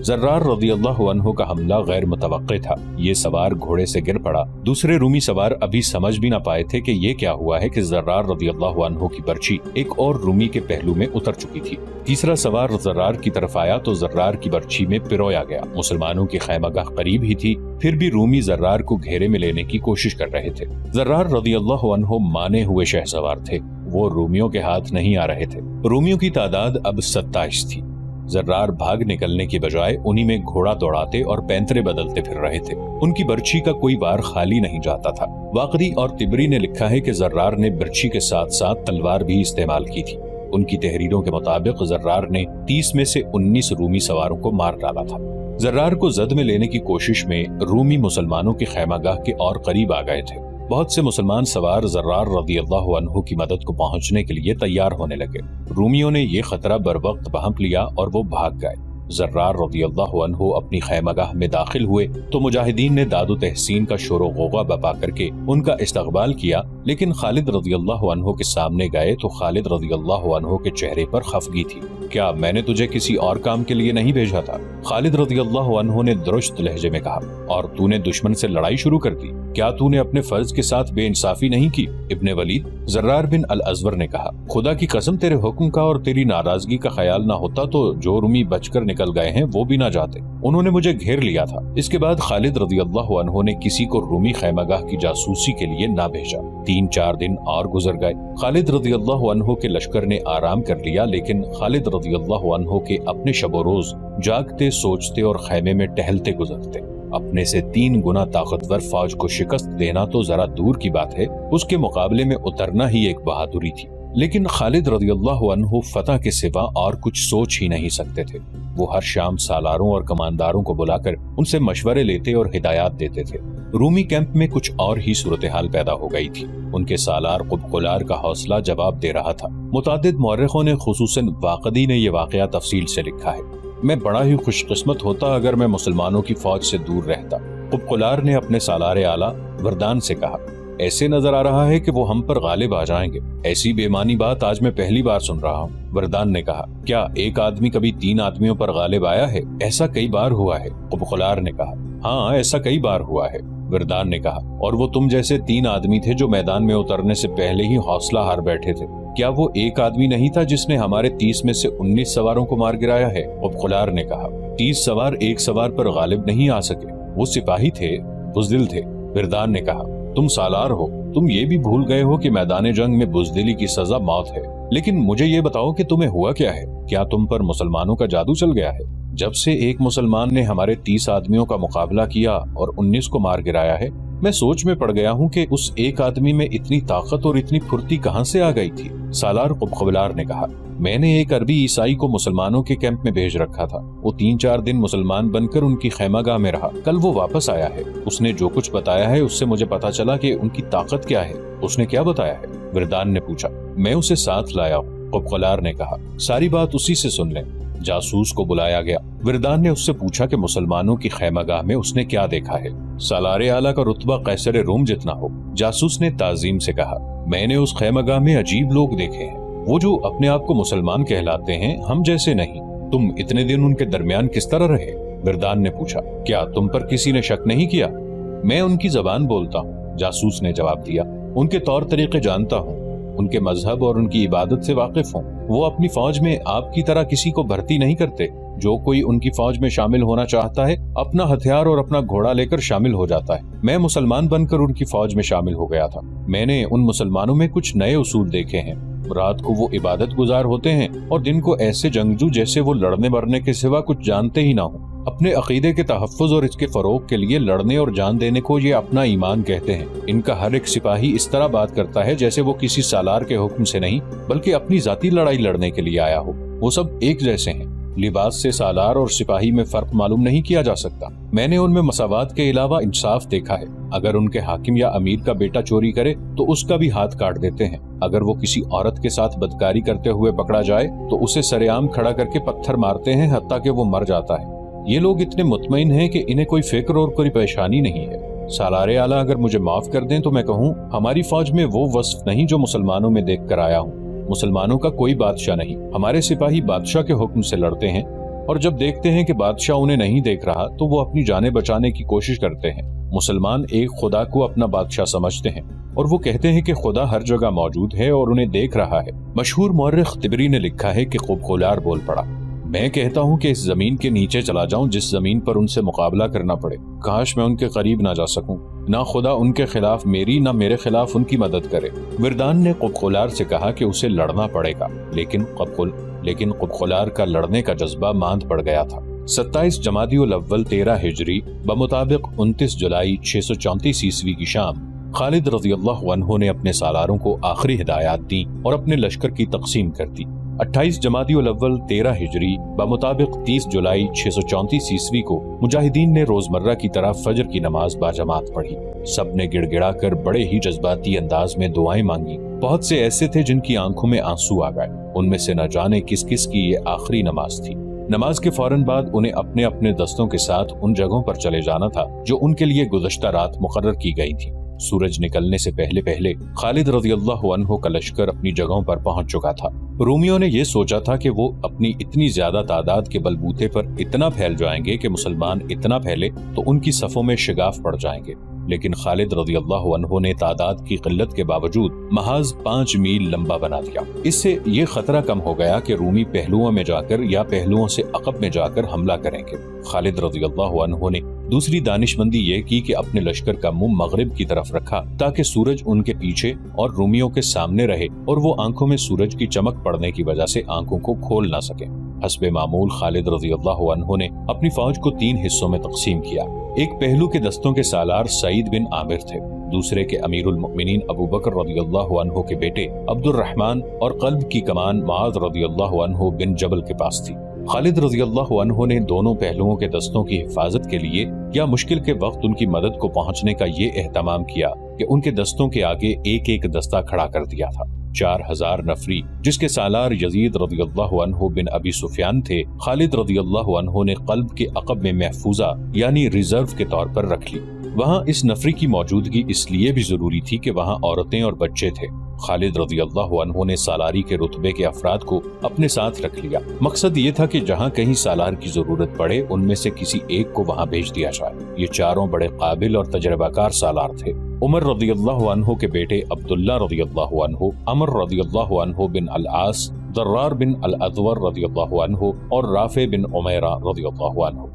ज़र्रार रज़ी अल्लाहु अन्हु का हमला गैर मुतवक्के था। ये सवार घोड़े से गिर पड़ा। दूसरे रूमी सवार अभी समझ भी ना पाए थे कि ये क्या हुआ है कि ज़र्रार रज़ी अल्लाहु अन्हु की बर्छी एक और रूमी के पहलू में उतर चुकी थी। तीसरा सवार ज़र्रार की तरफ आया तो ज़र्रार की बर्छी में पिरोया गया। मुसलमानों की खैमगाह करीब ही थी, फिर भी रूमी ज़र्रार को घेरे में लेने की कोशिश कर रहे थे। ज़र्रार रज़ी अल्लाहु अन्हु माने हुए शहसवार थे, वो रूमियों के हाथ नहीं आ रहे थे। रूमियों की तादाद अब 27 थी। ज़र्रार भाग निकलने की बजाय उन्हीं में घोड़ा दौड़ाते और पैंतरे बदलते फिर रहे थे। उनकी बर्छी का कोई वार खाली नहीं जाता था। वाक़दी और तिबरी ने लिखा है कि ज़र्रार ने बर्छी के साथ साथ तलवार भी इस्तेमाल की थी। उनकी तहरीरों के मुताबिक ज़र्रार ने 30 में से 19 रूमी सवारों को मार डाला था। ज़र्रार को जद में लेने की कोशिश में रूमी मुसलमानों की खैमागाह के और करीब आ गए थे। बहुत से मुसलमान सवार ज़र्रार रज़ी अल्लाहु अन्हु की मदद को पहुंचने के लिए तैयार होने लगे। रूमियों ने ये खतरा बरवक्त भांप लिया और वो भाग गए। ज़र्रार रज़ी अल्लाहु अन्हु अपनी खैमगाह में दाखिल हुए तो मुजाहिदीन ने दादो तहसीन का शोर गोगा बपा करके उनका इस्तकबाल किया, लेकिन खालिद रज़ी अल्लाहु अन्हु के सामने गए तो खालिद रज़ी अल्लाहु अन्हु के चेहरे पर खफगी थी। क्या मैंने तुझे किसी और काम के लिए नहीं भेजा था? खालिद रज़ी अल्लाहु अन्हु ने दुरुस्त लहजे में कहा। और तूने दुश्मन से लड़ाई शुरू कर दी? क्या तूने अपने फर्ज के साथ बेइंसाफी नहीं की इब्ने वलीद? ज़र्रार बिन अल अज़वर ने कहा, खुदा की कसम तेरे हुक्म का और तेरी नाराजगी का ख्याल ना होता तो जो रूमी बचकर निकल गए हैं वो भी ना जाते। उन्होंने मुझे घेर लिया था। इसके बाद खालिद रज़ी अल्लाहु अन्हु ने किसी को रूमी खैमगाह की जासूसी के लिए ना भेजा। 3-4 दिन और गुजर गए। खालिद रज़ी अल्लाहु अन्हु के लश्कर ने आराम कर लिया, लेकिन खालिद रज़ी अल्लाहु अन्हु के अपने शबो रोज जागते, सोचते और खैमे में टहलते गुजरते। अपने से 3 गुना ताकतवर फौज को शिकस्त देना तो जरा दूर की बात है, उसके मुकाबले में उतरना ही एक बहादुरी थी। लेकिन खालिद रज़ी अल्लाहु अन्हु फतह के सिवा और कुछ सोच ही नहीं सकते थे। वो हर शाम सालारों और कमांडारों को बुलाकर उनसे मशवरे लेते और हिदायत देते थे। रूमी कैंप में कुछ और ही सूरत हाल पैदा हो गई थी। उनके सालार कुबकुलार का हौसला जवाब दे रहा था। मुतादिद मौर्रिखों ने, खुसूसन वाक़दी ने, ये वाक़या तफसील से लिखा है। मैं बड़ा ही खुशकिस्मत होता अगर मैं मुसलमानों की फौज से दूर रहता। कुबकुलार ने अपने सालारे आला वरदान से कहा, ऐसे नजर आ रहा है कि वो हम पर गालिब आ जाएंगे। ऐसी बेमानी बात आज मैं पहली बार सुन रहा हूँ। वरदान ने कहा, क्या एक आदमी कभी 3 आदमियों पर गालिब आया है? ऐसा कई बार हुआ है। कुबकुलार ने कहा, हाँ ऐसा कई बार हुआ है। वरदान ने कहा, और वो तुम जैसे 3 आदमी थे जो मैदान में उतरने से पहले ही हौसला हार बैठे थे। क्या वो एक आदमी नहीं था जिसने हमारे 30 में से 19 सवारों को मार गिराया है? कुबकुलार ने कहा, 30 सवार एक सवार पर गालिब नहीं आ सके, वो सिपाही थे, बुज़दिल थे। वरदान ने कहा, तुम सालार हो, तुम ये भी भूल गए हो कि मैदान जंग में बुज़दिली की सजा मौत है। लेकिन मुझे ये बताओ कि तुम्हें हुआ क्या है? क्या तुम पर मुसलमानों का जादू चल गया है? जब से एक मुसलमान ने हमारे 30 आदमियों का मुकाबला किया और 19 को मार गिराया है, मैं सोच में पड़ गया हूँ कि उस एक आदमी में इतनी ताकत और इतनी फुर्ती कहाँ से आ गई थी। सालार कुबकुलार ने कहा, मैंने एक अरबी ईसाई को मुसलमानों के कैंप में भेज रखा था। वो 3-4 दिन मुसलमान बनकर उनकी खैमागाह में रहा। कल वो वापस आया है। उसने जो कुछ बताया है उससे मुझे पता चला कि उनकी ताकत क्या है। उसने क्या बताया है? वरदान ने पूछा। मैं उसे साथ लाया हूँ, कुबकुलार ने कहा। सारी बात उसी से सुन लें। जासूस को बुलाया गया। वरदान ने उससे पूछा कि मुसलमानों की खैमागाह में उसने क्या देखा है। सालारे आला का रुतबा कैसर रोम जितना हो। जासूस ने ताजीम से कहा, मैंने उस खैमागाह में अजीब लोग देखे हैं, वो जो अपने आप को मुसलमान कहलाते हैं, हम जैसे नहीं। तुम इतने दिन उनके दरमियान किस तरह रहे? वरदान ने पूछा, क्या तुम पर किसी ने शक नहीं किया? मैं उनकी जबान बोलता हूँ, जासूस ने जवाब दिया। उनके तौर तरीके जानता हूँ, उनके मजहब और उनकी इबादत से वाकिफ हूँ। वो अपनी फौज में आपकी तरह किसी को भर्ती नहीं करते। जो कोई उनकी फौज में शामिल होना चाहता है अपना हथियार और अपना घोड़ा लेकर शामिल हो जाता है। मैं मुसलमान बनकर उनकी फौज में शामिल हो गया था। मैंने उन मुसलमानों में कुछ नए उसूल देखे हैं। रात को वो इबादत गुजार होते हैं और दिन को ऐसे जंगजू जैसे वो लड़ने मरने के सिवा कुछ जानते ही ना हो। अपने अकीदे के तहफ़्फ़ुज़ और इसके फरोग के लिए लड़ने और जान देने को ये अपना ईमान कहते हैं। इनका हर एक सिपाही इस तरह बात करता है जैसे वो किसी सालार के हुक्म से नहीं बल्कि अपनी जाती लड़ाई लड़ने के लिए आया हो। वो सब एक जैसे हैं। लिबास से सालार और सिपाही में फर्क मालूम नहीं किया जा सकता। मैंने उनमें मसावात के अलावा इंसाफ देखा है। अगर उनके हाकिम या अमीर का बेटा चोरी करे तो उसका भी हाथ काट देते हैं। अगर वो किसी औरत के साथ बदकारी करते हुए पकड़ा जाए तो उसे सरेआम खड़ा करके पत्थर मारते हैं हत्ता कि वो मर जाता है। ये लोग इतने मुतमईन हैं कि इन्हें कोई फिक्र और कोई परेशानी नहीं है। सालारे आला अगर मुझे माफ कर दें तो मैं कहूँ, हमारी फौज में वो वस्फ नहीं जो मुसलमानों में देख कर आया हूँ। मुसलमानों का कोई बादशाह नहीं। हमारे सिपाही बादशाह के हुक्म से लड़ते हैं और जब देखते हैं कि बादशाह उन्हें नहीं देख रहा तो वो अपनी जानें बचाने की कोशिश करते हैं। मुसलमान एक खुदा को अपना बादशाह समझते हैं और वो कहते हैं कि खुदा हर जगह मौजूद है और उन्हें देख रहा है। मशहूर मौर्रिख तिबरी ने लिखा है कि खुबखुलार बोल पड़ा, मैं कहता हूँ कि इस जमीन के नीचे चला जाऊं जिस जमीन पर उनसे मुकाबला करना पड़े। काश मैं उनके करीब ना जा सकूं। ना खुदा उनके खिलाफ मेरी ना मेरे खिलाफ उनकी मदद करे। विरदान ने खुबखुलार से कहा कि उसे लड़ना पड़ेगा, लेकिन खुबखुलार का लड़ने का जज्बा मांद पड़ गया था। 27 जमादिउल अव्वल 13 हिजरी बमुताबिक 29 जुलाई 634 ईस्वी की शाम खालिद रज़ियल्लाहु अन्हु ने अपने सालारों को आखिरी हिदायत दी और अपने लश्कर की तकसीम कर दी। 28 जमादिउल अव्वल 13 हिजरी बमुताबिक 30 जुलाई 634 ईस्वी को मुजाहिदीन ने रोजमर्रा की तरह फजर की नमाज बाजमात पढ़ी। सब ने गिड़गिड़ा कर बड़े ही जज्बाती अंदाज में दुआएं मांगी। बहुत से ऐसे थे जिनकी आंखों में आंसू आ गए। उनमें से न जाने किस किस की ये आखिरी नमाज थी। नमाज के फौरन बाद उन्हें अपने अपने दस्तों के साथ उन जगहों पर चले जाना था जो उनके लिए गुज़श्ता रात मुकर्रर की गई थी। सूरज निकलने से पहले पहले खालिद रज़ियल्लाहु अन्हु का लश्कर अपनी जगहों पर पहुंच चुका था। रोमियों ने यह सोचा था कि वो अपनी इतनी ज्यादा तादाद के बलबूते पर इतना फैल जाएंगे कि मुसलमान इतना फैले तो उनकी सफों में शिगाफ पड़ जाएंगे, लेकिन खालिद रज़ियल्लाहु अन्हु ने तादाद की किल्लत के बावजूद महाज 5 मील लंबा बना दिया। इससे ये खतरा कम हो गया कि रूमी पहलुओं में जाकर या पहलुओं से अकब में जाकर हमला करेंगे। खालिद रज़ियल्लाहु अन्हु ने दूसरी दानिशमंदी ये की कि अपने लश्कर का मुंह मगरिब की तरफ रखा ताकि सूरज उनके पीछे और रूमियों के सामने रहे और वो आंखों में सूरज की चमक पड़ने की वजह से आंखों को खोल ना सके। हस्बे मामूल खालिद रज़ियल्लाहु अन्हु ने अपनी फौज को 3 हिस्सों में तकसीम किया। एक पहलू के दस्तों के सालार सईद बिन आमिर थे, दूसरे के अमीरुल मुमिनीन अबू बकर रज़ियल्लाहु अन्हु के बेटे अब्दुर्रहमान और क़ल्ब की कमान मुआज़ रज़ियल्लाहु अन्हु बिन जबल के पास थी। खालिद रज़ियल्लाहु अन्हु ने दोनों पहलुओं के दस्तों की हिफाजत के लिए या मुश्किल के वक्त उनकी मदद को पहुंचने का ये एहतमाम किया कि उनके दस्तों के आगे एक एक दस्ता खड़ा कर दिया था। 4000 नफरी जिसके सालार यजीद रज़ियल्लाहु अन्हु बिन अबी सुफियान थे, खालिद रज़ियल्लाहु अन्हु ने क़ल्ब के अक़ब में महफूजा यानी रिजर्व के तौर पर रख ली। वहाँ इस नफरी की मौजूदगी इसलिए भी जरूरी थी कि वहाँ औरतें और बच्चे थे। खालिद रज़ियल्लाहु अन्हु ने सालारी के रुतबे के अफराद को अपने साथ रख लिया। मकसद ये था कि जहाँ कहीं सालार की जरूरत पड़े उनमें से किसी एक को वहाँ भेज दिया जाए। ये चारों बड़े काबिल और तजर्बाकार सालार थे। उमर रज़ियल्लाहु अन्हु के बेटे अब्दुल्ला रज़ियल्लाहु अन्हु, अमर रज़ियल्लाहु अन्हु बिन अल-आस, दर्रार बिन अल-अज़वर रज़ियल्लाहु अन्हु और राफे बिन उमैरा रज़ियल्लाहु अन्हु।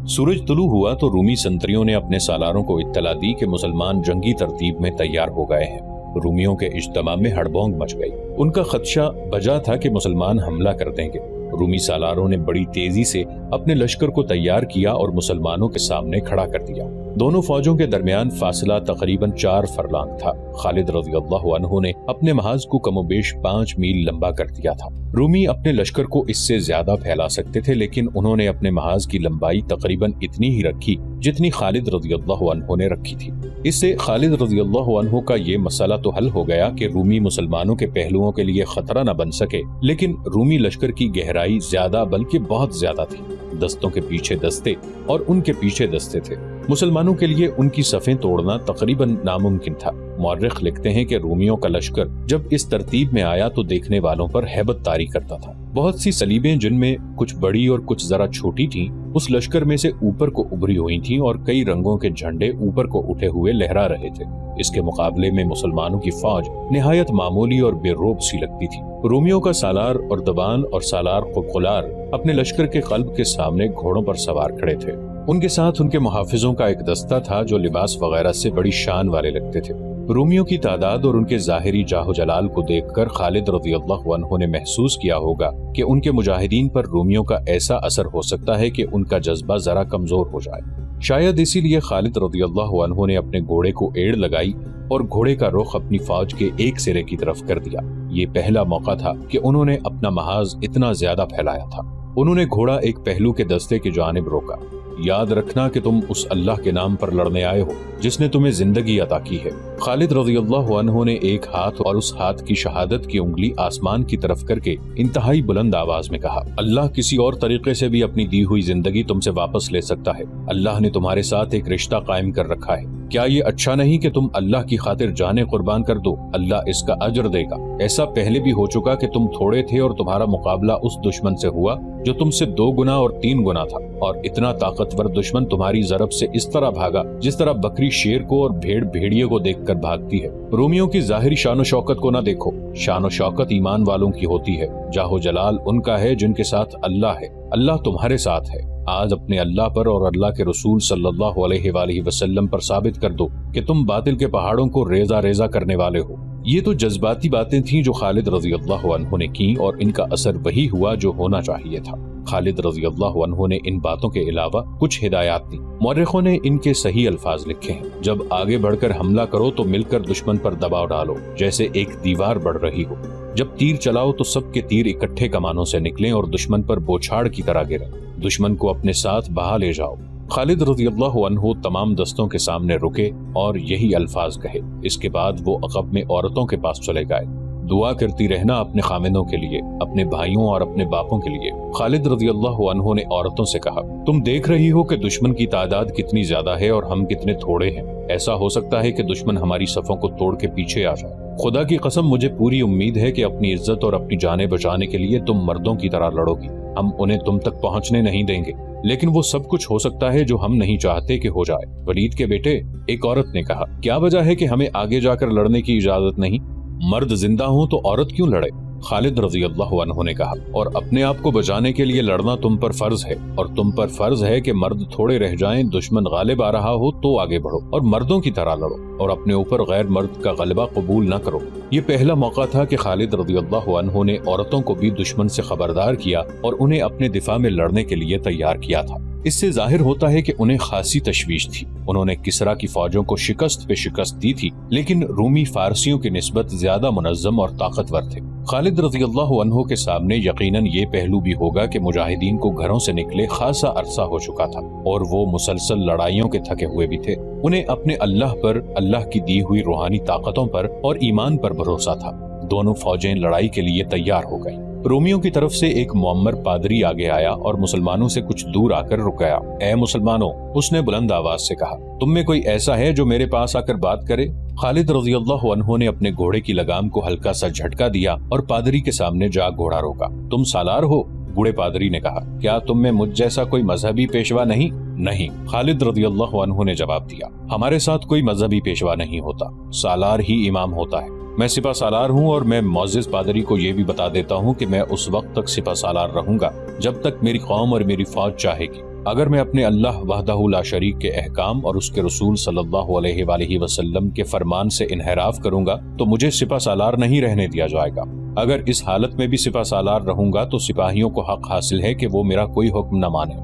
सूरज तुलू हुआ तो रूमी संतरियों ने अपने सालारों को इत्तला दी कि मुसलमान जंगी तरतीब में तैयार हो गए हैं। रूमियों के इज्तमा में हड़बोंग मच गई। उनका खदशा बजा था कि मुसलमान हमला कर देंगे। रूमी सालारों ने बड़ी तेजी से अपने लश्कर को तैयार किया और मुसलमानों के सामने खड़ा कर दिया। दोनों फौजों के दरमियान फासला तकरीबन 4 फरलांग था। खालिद रज़ियल्लाहु अन्हु ने अपने महाज को कमोबेश 5 मील लंबा कर दिया था। रूमी अपने लश्कर को इससे ज्यादा फैला सकते थे, लेकिन उन्होंने अपने महाज की लंबाई तकरीबन इतनी ही रखी जितनी खालिद रज़ियल्लाहु अन्हु ने रखी थी। इससे खालिद रज़ियल्लाहु अन्हु का ये मसला तो हल हो गया कि रूमी मुसलमानों के पहलुओं के लिए खतरा न बन सके, लेकिन रूमी लश्कर की गहराई ज्यादा बल्कि बहुत ज्यादा थी। दस्तों के पीछे दस्ते और उनके पीछे दस्ते थे। मुसलमानों के लिए उनकी सफ़ें तोड़ना तकरीबन नामुमकिन था। मौर्रिख लिखते हैं कि रूमियों का लश्कर जब इस तरतीब में आया तो देखने वालों पर हैबत तारी करता था। बहुत सी सलीबें जिनमें कुछ बड़ी और कुछ जरा छोटी थीं, उस लश्कर में से ऊपर को उभरी हुई थीं और कई रंगों के झंडे ऊपर को उठे हुए लहरा रहे थे। इसके मुकाबले में मुसलमानों की फौज निहायत मामूली और बेरोब सी लगती थी। रोमियों का सालार और दबान और सालार खुबखुलार अपने लश्कर के क़ल्ब के सामने घोड़ों पर सवार खड़े थे। उनके साथ उनके मुहाफिजों का एक दस्ता था जो लिबास वगैरह से बड़ी शान वाले लगते थे। रोमियों की तादाद और उनके ज़ाहिरी जाहो जलाल को देखकर खालिद रज़ियल्लाहु अन्हु ने महसूस किया होगा कि उनके मुजाहिदीन पर रोमियों का ऐसा असर हो सकता है कि उनका जज्बा जरा कमजोर हो जाए। शायद इसीलिए खालिद रज़ियल्लाहु अन्हु ने अपने घोड़े को एड़ लगाई और घोड़े का रुख अपनी फौज के एक सिरे की तरफ कर दिया। ये पहला मौका था कि उन्होंने अपना महाज इतना ज्यादा फैलाया था। उन्होंने घोड़ा एक पहलू के दस्ते की जानिब रोका। याद रखना कि तुम उस अल्लाह के नाम पर लड़ने आए हो जिसने तुम्हें जिंदगी अता की है। खालिद रज़ियल्लाहु अन्हु ने एक हाथ और उस हाथ की शहादत की उंगली आसमान की तरफ करके इंतहाई बुलंद आवाज में कहा, अल्लाह किसी और तरीके से भी अपनी दी हुई जिंदगी तुमसे वापस ले सकता है। अल्लाह ने तुम्हारे साथ एक रिश्ता कायम कर रखा है। کیا یہ اچھا نہیں کہ تم اللہ کی خاطر جانیں قربان کر دو، اللہ اس کا اجر دے گا۔ ایسا پہلے بھی ہو چکا کہ تم تھوڑے تھے اور تمہارا مقابلہ اس دشمن سے ہوا جو تم سے 2 گنا اور 3 گنا تھا، اور اتنا طاقتور دشمن تمہاری ضرب سے اس طرح بھاگا جس طرح بکری شیر کو اور بھیڑ بھیڑیے کو دیکھ کر بھاگتی ہے۔ رومیوں کی ظاہری شان و شوکت کو نہ دیکھو، شان و شوکت ایمان والوں کی ہوتی ہے، جاہ و جلال ان کا ہے جن کے ساتھ اللہ ہے، اللہ تمہارے ساتھ ہے۔ آج اپنے اللہ پر اور اللہ کے رسول صلی اللہ علیہ وآلہ وسلم پر ثابت کر دو کہ تم باطل کے پہاڑوں کو ریزہ ریزہ کرنے والے ہو۔ یہ تو جذباتی باتیں تھیں جو خالد رضی اللہ عنہ نے کی، اور ان کا اثر وہی ہوا جو ہونا چاہیے تھا۔ خالد رضی اللہ عنہ نے ان باتوں کے علاوہ کچھ ہدایات دی۔ مورخوں نے ان کے صحیح الفاظ لکھے ہیں: جب آگے بڑھ کر حملہ کرو تو مل کر دشمن پر دباؤ ڈالو جیسے ایک دیوار بڑھ رہی ہو۔ جب تیر چلاؤ تو سب کے تیر اکٹھے کمانوں سے نکلیں اور دشمن پر بوچھاڑ کی طرح گریں۔ دشمن کو اپنے ساتھ بہا لے جاؤ۔ خالد رضی اللہ عنہ تمام دستوں کے سامنے رکے اور یہی الفاظ کہے۔ اس کے بعد وہ عقب میں عورتوں کے پاس چلے گئے۔ دعا کرتی رہنا اپنے خامندوں کے لیے، اپنے بھائیوں اور اپنے باپوں کے لیے۔ خالد رضی اللہ عنہ نے عورتوں سے کہا: تم دیکھ رہی ہو کہ دشمن کی تعداد کتنی زیادہ ہے اور ہم کتنے تھوڑے ہیں۔ ایسا ہو سکتا ہے کہ دشمن ہماری صفوں کو توڑ کے پیچھے آ جائے۔ خدا کی قسم مجھے پوری امید ہے کہ اپنی عزت اور اپنی جانیں بچانے کے لیے تم مردوں کی طرح لڑو گی۔ ہم انہیں تم تک پہنچنے نہیں دیں گے، لیکن وہ سب کچھ ہو سکتا ہے جو ہم نہیں چاہتے کہ ہو جائے۔ ولید کے بیٹے، ایک عورت نے کہا، کیا وجہ ہے کہ ہمیں آگے جا کر لڑنے کی اجازت نہیں؟ مرد زندہ ہوں تو عورت کیوں لڑے؟ خالد رضی اللہ عنہ نے کہا، اور اپنے آپ کو بچانے کے لیے لڑنا تم پر فرض ہے، اور تم پر فرض ہے کہ مرد تھوڑے رہ جائیں، دشمن غالب آ رہا ہو تو آگے بڑھو اور مردوں کی طرح لڑو، اور اپنے اوپر غیر مرد کا غلبہ قبول نہ کرو۔ یہ پہلا موقع تھا کہ خالد رضی اللہ عنہ نے عورتوں کو بھی دشمن سے خبردار کیا اور انہیں اپنے دفاع میں لڑنے کے لیے تیار کیا تھا۔ اس سے ظاہر ہوتا ہے کہ انہیں خاصی تشویش تھی۔ انہوں نے کسرا کی فوجوں کو شکست پہ شکست دی تھی، لیکن رومی فارسیوں کی نسبت زیادہ منظم اور طاقتور تھے۔ خالد رضی اللہ عنہ کے سامنے یقیناً یہ پہلو بھی ہوگا کہ مجاہدین کو گھروں سے نکلے خاصا عرصہ ہو چکا تھا، اور وہ مسلسل لڑائیوں کے تھکے ہوئے بھی تھے۔ انہیں اپنے اللہ پر، اللہ کی دی ہوئی روحانی طاقتوں پر اور ایمان پر بھروسہ تھا۔ دونوں فوجیں لڑائی کے لیے تیار ہو گئیں۔ رومیوں کی طرف سے ایک معمر پادری آگے آیا اور مسلمانوں سے کچھ دور آ کر رک گیا۔ اے مسلمانوں، اس نے بلند آواز سے کہا، تم میں کوئی ایسا ہے جو میرے پاس آ کر بات کرے؟ خالد رضی اللہ عنہ نے اپنے گھوڑے کی لگام کو ہلکا سا جھٹکا دیا اور پادری کے سامنے جا گھوڑا روکا۔ تم سالار ہو؟ بوڑھے پادری نے کہا، کیا تم میں مجھ جیسا کوئی مذہبی پیشوا نہیں؟ نہیں، خالد رضی اللہ عنہ نے جواب دیا، ہمارے ساتھ کوئی مذہبی پیشوا نہیں ہوتا، سالار ہی امام ہوتا ہے۔ میں سپہ سالار ہوں، اور میں معزز پادری کو یہ بھی بتا دیتا ہوں کہ میں اس وقت تک سپہ سالار رہوں گا جب تک میری قوم اور میری فوج چاہے گی۔ اگر میں اپنے اللہ وحدہ لا شریک کے احکام اور اس کے رسول صلی اللہ علیہ وآلہ وسلم کے فرمان سے انحراف کروں گا تو مجھے سپہ سالار نہیں رہنے دیا جائے گا۔ اگر اس حالت میں بھی سپہ سالار رہوں گا تو سپاہیوں کو حق حاصل ہے کہ وہ میرا کوئی حکم نہ مانے۔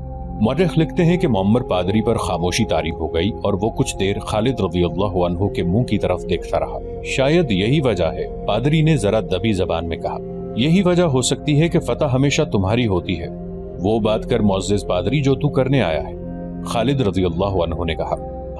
مورخ لکھتے ہیں کہ معمر پادری پر خاموشی طاری ہو گئی اور وہ کچھ دیر خالد رضی اللہ عنہ کے منہ کی طرف دیکھتا رہا۔ شاید یہی وجہ ہے، پادری نے ذرا دبی زبان میں کہا، یہی وجہ ہو سکتی ہے کہ فتح ہمیشہ تمہاری ہوتی ہے۔ وہ بات کر معزز پادری جو تو کرنے آیا ہے۔ خالد رضی اللہ عنہ نے کہا،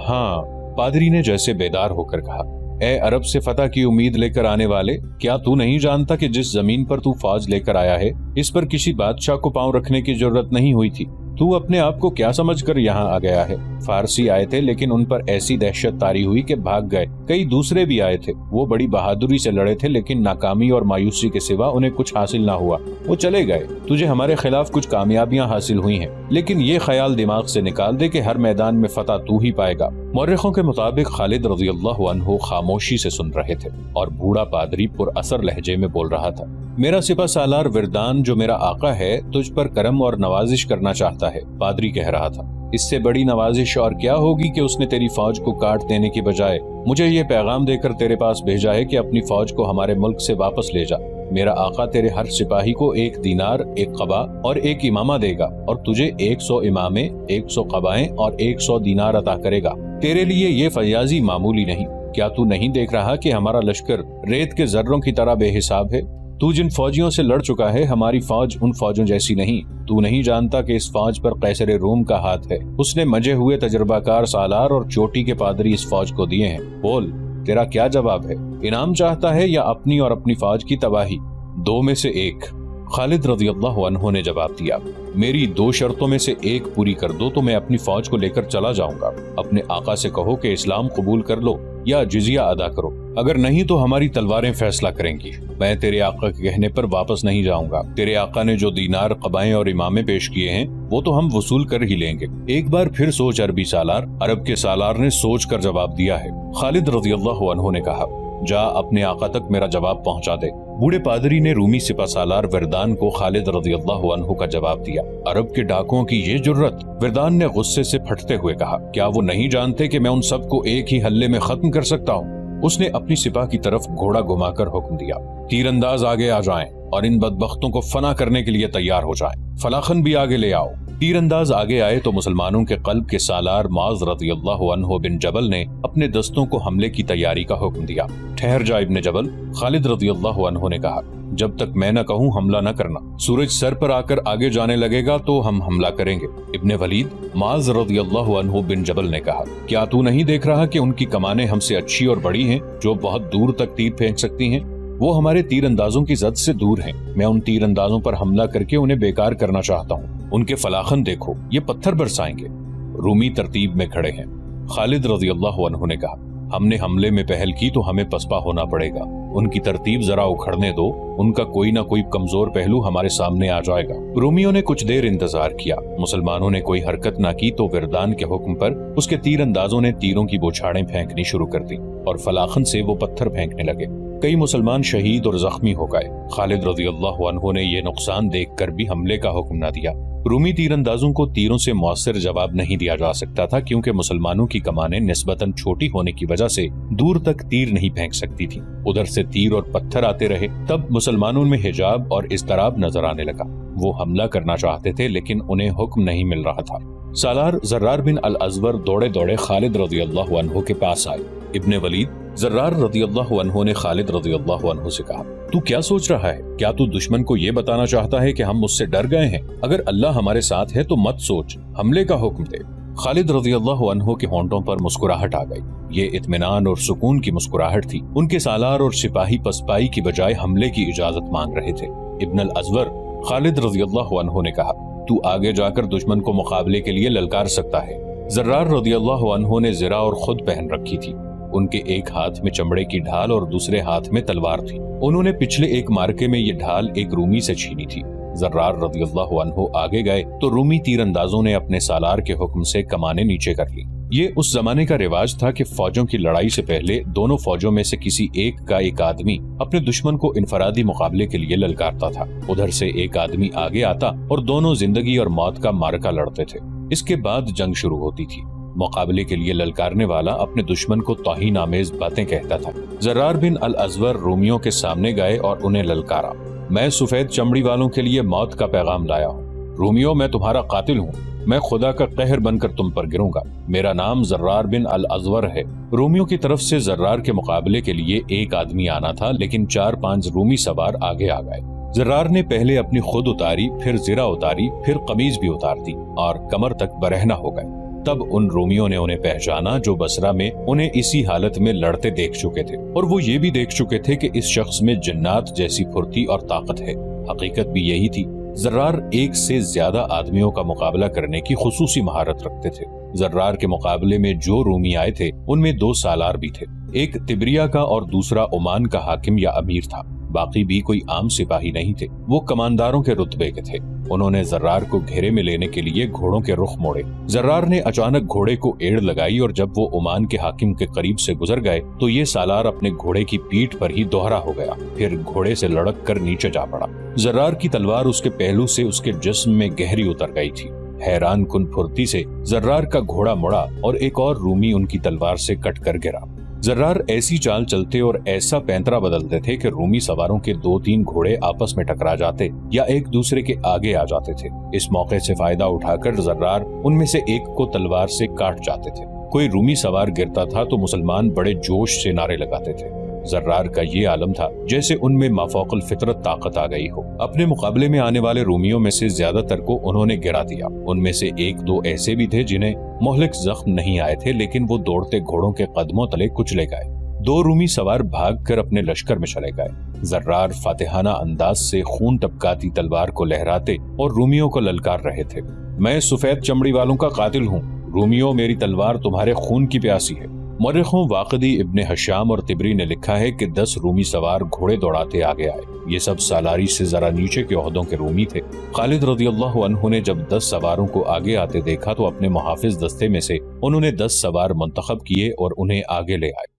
ہاں۔ پادری نے جیسے بیدار ہو کر کہا، اے عرب سے فتح کی امید لے کر آنے والے، کیا تو نہیں جانتا کہ جس زمین پر تو فوج لے کر آیا ہے اس پر کسی بادشاہ کو پاؤں رکھنے کی ضرورت نہیں ہوئی تھی؟ تو اپنے آپ کو کیا سمجھ کر یہاں آ گیا ہے؟ فارسی آئے تھے لیکن ان پر ایسی دہشت طاری ہوئی کہ بھاگ گئے۔ کئی دوسرے بھی آئے تھے، وہ بڑی بہادری سے لڑے تھے لیکن ناکامی اور مایوسی کے سوا انہیں کچھ حاصل نہ ہوا، وہ چلے گئے۔ تجھے ہمارے خلاف کچھ کامیابیاں حاصل ہوئی ہیں، لیکن یہ خیال دماغ سے نکال دے کہ ہر میدان میں فتح تو ہی پائے گا۔ مورخوں کے مطابق خالد رضی اللہ عنہ خاموشی سے سن رہے تھے اور بوڑھا پادری پر اثر لہجے میں بول رہا تھا، میرا سپہ سالار وردان جو میرا آقا ہے تجھ پر کرم اور نوازش کرنا چاہتا ہے۔ پادری کہہ رہا تھا، اس سے بڑی نوازش اور کیا ہوگی کہ اس نے تیری فوج کو کاٹ دینے کی بجائے مجھے یہ پیغام دے کر تیرے پاس بھیجا ہے کہ اپنی فوج کو ہمارے ملک سے واپس لے جا۔ میرا آقا تیرے ہر سپاہی کو 1 دینار، 1 قبا اور 1 امامہ دے گا، اور تجھے 100 امامے، 100 قبائیں اور 100 دینار عطا کرے گا۔ تیرے لیے یہ فیاضی معمولی نہیں۔ کیا تو نہیں دیکھ رہا کہ ہمارا لشکر ریت کے ذروں کی طرح بے حساب ہے؟ تو جن فوجیوں سے لڑ چکا ہے، ہماری فوج ان فوجوں جیسی نہیں۔ تو نہیں جانتا کہ اس فوج پر قیصر روم کا ہاتھ ہے، اس نے مجے ہوئے تجربہ کار سالار اور چوٹی کے پادری اس فوج کو دیے ہیں۔ بول، تیرا کیا جواب ہے؟ انعام چاہتا ہے یا اپنی اور اپنی فوج کی تباہی؟ 2 میں سے 1۔ خالد رضی اللہ عنہ نے جواب دیا، میری 2 شرطوں میں سے ایک پوری کر دو تو میں اپنی فوج کو لے کر چلا جاؤں گا۔ اپنے آقا سے کہو کہ اسلام قبول کر لو یا جزیہ ادا کرو، اگر نہیں تو ہماری تلواریں فیصلہ کریں گی۔ میں تیرے آقا کے کہنے پر واپس نہیں جاؤں گا۔ تیرے آقا نے جو دینار، قبائیں اور امامے پیش کیے ہیں وہ تو ہم وصول کر ہی لیں گے۔ ایک بار پھر سوچ عربی سالار۔ عرب کے سالار نے سوچ کر جواب دیا ہے۔ خالد رضی اللہ عنہ نے کہا، جا اپنے آقا تک میرا جواب پہنچا دے۔ بوڑھے پادری نے رومی سپہ سالار وردان کو خالد رضی اللہ عنہ کا جواب دیا۔ عرب کے ڈاکوؤں کی یہ جرت! وردان نے غصے سے پھٹتے ہوئے کہا، کیا وہ نہیں جانتے کہ میں ان سب کو ایک ہی حلے میں ختم کر سکتا ہوں؟ اس نے اپنی سپاہ کی طرف گھوڑا گھما کر حکم دیا، تیر انداز آگے آ جائیں اور ان بدبختوں کو فنا کرنے کے لیے تیار ہو جائیں۔ فلاخن بھی آگے لے آؤ۔ تیر انداز آگے آئے تو مسلمانوں کے قلب کے سالار معاذ رضی اللہ عنہ بن جبل نے اپنے دستوں کو حملے کی تیاری کا حکم دیا۔ ٹھہر جا ابن جبل، خالد رضی اللہ عنہ نے کہا، جب تک میں نہ کہوں حملہ نہ کرنا۔ سورج سر پر آ کر آگے جانے لگے گا تو ہم حملہ کریں گے۔ ابن ولید، معاذ رضی اللہ عنہ بن جبل نے کہا، کیا تو نہیں دیکھ رہا کہ ان کی کمانیں ہم سے اچھی اور بڑی ہیں جو بہت دور تک تیر پھینک سکتی ہیں؟ وہ ہمارے تیر اندازوں کی زد سے دور ہیں۔ میں ان تیر اندازوں پر حملہ کر کے انہیں بیکار کرنا چاہتا ہوں۔ ان کے فلاخن دیکھو، یہ پتھر برسائیں گے۔ رومی ترتیب میں کھڑے ہیں۔ خالد رضی اللہ عنہ نے کہا، ہم نے حملے میں پہل کی تو ہمیں پسپا ہونا پڑے گا۔ ان کی ترتیب ذرا اکھڑنے دو، ان کا کوئی نہ کوئی کمزور پہلو ہمارے سامنے آ جائے گا۔ رومیوں نے کچھ دیر انتظار کیا۔ مسلمانوں نے کوئی حرکت نہ کی تو وردان کے حکم پر اس کے تیر اندازوں نے تیروں کی بوچھاڑیں پھینکنی شروع کر دی اور فلاخن سے وہ پتھر پھینکنے لگے۔ کئی مسلمان شہید اور زخمی ہو گئے۔ خالد رضی اللہ عنہ نے یہ نقصان دیکھ کر بھی حملے کا حکم نہ دیا۔ رومی تیر اندازوں کو تیروں سے مؤثر جواب نہیں دیا جا سکتا تھا کیونکہ مسلمانوں کی کمانیں نسبتاً چھوٹی ہونے کی وجہ سے دور تک تیر نہیں پھینک سکتی تھی۔ ادھر سے تیر اور پتھر آتے رہے۔ تب مسلمانوں میں حجاب اور اضطراب نظر آنے لگا۔ وہ حملہ کرنا چاہتے تھے لیکن انہیں حکم نہیں مل رہا تھا۔ سالار زرار بن الازور دوڑے دوڑے خالد رضی اللہ عنہ کے پاس آئے۔ ابن ولید، زرار رضی اللہ عنہ نے خالد رضی اللہ عنہ سے کہا، تو کیا سوچ رہا ہے؟ کیا تو دشمن کو یہ بتانا چاہتا ہے کہ ہم مجھ سے ڈر گئے ہیں؟ اگر اللہ ہمارے ساتھ ہے تو مت سوچ، حملے کا حکم دے۔ خالد رضی اللہ عنہ کے ہونٹوں پر مسکراہٹ آ گئی۔ یہ اطمینان اور سکون کی مسکراہٹ تھی۔ ان کے سالار اور سپاہی پسپائی کی بجائے حملے کی اجازت مانگ رہے تھے۔ ابن الازور، خالد رضی اللہ عنہ نے کہا، تو آگے جا کر دشمن کو مقابلے کے لیے للکار سکتا ہے۔ زرار رضی اللہ عنہ نے زرہ اور خود پہن رکھی تھی۔ ان کے ایک ہاتھ میں چمڑے کی ڈھال اور دوسرے ہاتھ میں تلوار تھی۔ انہوں نے پچھلے ایک مارکے میں یہ ڈھال ایک رومی سے چھینی تھی۔ زرار رضی اللہ عنہ آگے گئے تو رومی تیر اندازوں نے اپنے سالار کے حکم سے کمانیں نیچے کر لی۔ یہ اس زمانے کا رواج تھا کہ فوجوں کی لڑائی سے پہلے دونوں فوجوں میں سے کسی ایک کا ایک آدمی اپنے دشمن کو انفرادی مقابلے کے لیے للکارتا تھا۔ ادھر سے ایک آدمی آگے آتا اور دونوں زندگی اور موت کا معرکہ لڑتے تھے۔ اس کے بعد جنگ شروع ہوتی تھی۔ مقابلے کے لیے للکارنے والا اپنے دشمن کو توہین آمیز باتیں کہتا تھا۔ زرار بن الازور رومیوں کے سامنے گئے اور انہیں للکارا، میں سفید چمڑی والوں کے لیے موت کا پیغام لایا ہوں۔ رومیوں، میں تمہارا قاتل ہوں۔ میں خدا کا قہر بن کر تم پر گروں گا۔ میرا نام زرار بن الازور ہے۔ رومیوں کی طرف سے زرار کے مقابلے کے لیے ایک آدمی آنا تھا لیکن 4-5 رومی سوار آگے آ گئے۔ زرار نے پہلے اپنی خود اتاری، پھر زرہ اتاری، پھر قمیض بھی اتار دی اور کمر تک برہنہ ہو گئے۔ تب ان رومیوں نے انہیں پہچانا جو بصرہ میں انہیں اسی حالت میں لڑتے دیکھ چکے تھے، اور وہ یہ بھی دیکھ چکے تھے کہ اس شخص میں جنات جیسی پھرتی اور طاقت ہے۔ حقیقت بھی یہی تھی۔ زرار ایک سے زیادہ آدمیوں کا مقابلہ کرنے کی خصوصی مہارت رکھتے تھے۔ زرار کے مقابلے میں جو رومی آئے تھے ان میں 2 سالار بھی تھے، ایک تبریہ کا اور دوسرا عمان کا حاکم یا امیر تھا۔ باقی بھی کوئی عام سپاہی نہیں تھے، وہ کمانداروں کے رتبے کے تھے۔ انہوں نے زرار کو گھیرے میں لینے کے لیے گھوڑوں کے رخ موڑے۔ زرار نے اچانک گھوڑے کو ایڑ لگائی اور جب وہ عمان کے حاکم کے قریب سے گزر گئے تو یہ سالار اپنے گھوڑے کی پیٹھ پر ہی دوہرا ہو گیا، پھر گھوڑے سے لڑک کر نیچے جا پڑا۔ زرار کی تلوار اس کے پہلو سے اس کے جسم میں گہری اتر گئی تھی۔ حیران کن پھرتی سے زرار کا گھوڑا مڑا اور ایک اور رومی ان کی تلوار سے کٹ کر گرا۔ زرار ایسی چال چلتے اور ایسا پینترا بدلتے تھے کہ رومی سواروں کے 2-3 گھوڑے آپس میں ٹکرا جاتے یا ایک دوسرے کے آگے آ جاتے تھے۔ اس موقع سے فائدہ اٹھا کر زرار ان میں سے ایک کو تلوار سے کاٹ جاتے تھے۔ کوئی رومی سوار گرتا تھا تو مسلمان بڑے جوش سے نعرے لگاتے تھے۔ زرار کا یہ عالم تھا جیسے ان میں مافوق الفطرت طاقت آ گئی ہو۔ اپنے مقابلے میں آنے والے رومیوں میں سے زیادہ تر کو انہوں نے گرا دیا۔ ان میں سے 1-2 ایسے بھی تھے جنہیں مہلک زخم نہیں آئے تھے لیکن وہ دوڑتے گھوڑوں کے قدموں تلے کچلے گئے۔ दो रूमी सवार भागकर अपने लश्कर में चले गए। जर्रार फातिहाना अंदाज से खून टपकाती तलवार को लहराते और रूमियों को ललकार रहे थे। मैं सफेद चमड़ी वालों का कातिल हूँ, रूमियों मेरी तलवार तुम्हारे खून की प्यासी है। मौरखों वाक़िदी इब्ने हशाम और तिबरी ने लिखा है कि 10 रूमी सवार घोड़े दौड़ाते आगे आए। ये सब सालारी से जरा नीचे के ओहदों के रूमी थे। खालिद रज़ियल्लाहु अन्हु ने जब 10 सवारों को आगे आते देखा तो अपने मुहाफिज दस्ते में से उन्होंने 10 सवार मुंतखब किए और उन्हें आगे ले आए।